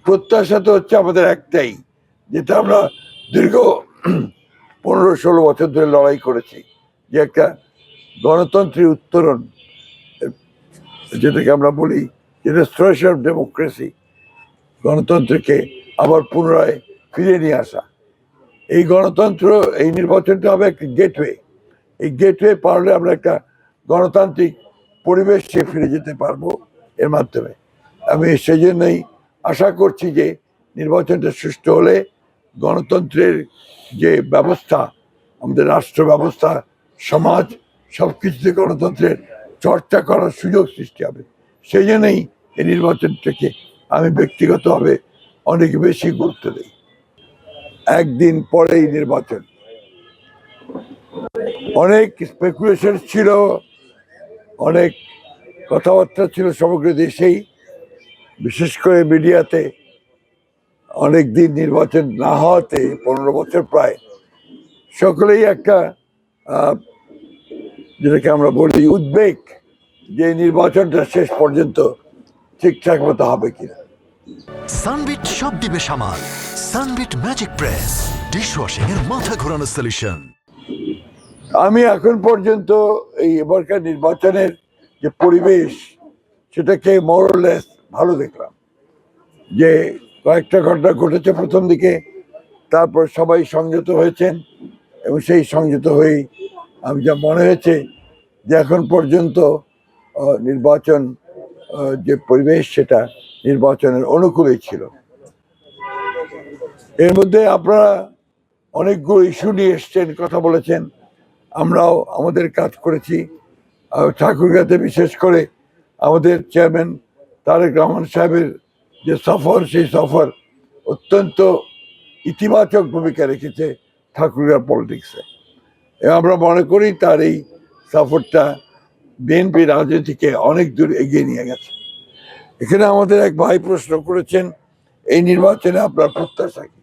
প্রত্যাশা তো হচ্ছে আমাদের একটাই, যেটা আমরা দীর্ঘ 15-16 বছর ধরে লড়াই করেছি, যে একটা গণতন্ত্রের উত্তরণ, যেটাকে আমরা বলি যেটা স্ট্রেস অফ ডেমোক্রেসি, গণতন্ত্রকে আবার পুনরায় ফিরে নিয়ে আসা। এই গণতন্ত্র, এই নির্বাচনটা হবে একটা গেটওয়ে। এই গেটওয়ে পারলে আমরা একটা গণতান্ত্রিক পরিবেশে ফিরে যেতে পারবো এর মাধ্যমে। আমি সেই জন্যই আশা করছি যে নির্বাচনটা সুষ্ঠু হলে গণতন্ত্রের যে ব্যবস্থা, আমাদের রাষ্ট্র ব্যবস্থা, সমাজ, সবকিছুতে গণতন্ত্রের চর্চা করার সুযোগ সৃষ্টি হবে। সেই জন্যই এই নির্বাচনটাকে আমি ব্যক্তিগতভাবে অনেক বেশি গুরুত্ব দিই। একদিন পরেই নির্বাচন, অনেক স্পেকুলেশন ছিল, অনেক কথাবার্তা ছিল সমগ্র দেশেই, বিশেষ করে মিডিয়াতে। অনেক দিন নির্বাচন না হওয়াতে, 15 বছর প্রায়, সকলেই একটা যেটাকে আমরা বলি উদ্বেগ, যে নির্বাচনটা শেষ পর্যন্ত ঠিকঠাক মতো হবে কিনা। সানবিট সব দিবে সামাল। সানবিট ম্যাজিক প্রেস, ডিশওয়াশিং এর মাথা ঘোরানো সলিউশন। আমি এখন পর্যন্ত এই এবারকার নির্বাচনের যে পরিবেশ, সেটাকে মোরলেস ভালো দেখলাম। যে কয়েকটা ঘটনা ঘটেছে প্রথম দিকে, তারপর সবাই সংযত হয়েছেন, এবং সেই সংযত হয়েই আমি যা মনে হয়েছে যে এখন পর্যন্ত নির্বাচন যে পরিবেশ, সেটা নির্বাচনের অনুকূলেই ছিল। এর মধ্যে আপনারা অনেকগুলো ইস্যু নিয়ে এসছেন, কথা বলেছেন, আমরাও আমাদের কাজ করেছি। ঠাকুরগাঁতে বিশেষ করে আমাদের চেয়ারম্যান তারেক রহমান সাহেবের যে সফর, সেই সফর অত্যন্ত ইতিবাচক ভূমিকা রেখেছে ঠাকুরগাঁও পলিটিক্সে। এবং আমরা মনে করি তার এই সফরটা বিএনপি রাজনীতিকে অনেক দূর এগিয়ে নিয়ে গেছে। এখানে আমাদের এক ভাই প্রশ্ন করেছেন, এই নির্বাচনে আপনার প্রত্যাশা কি?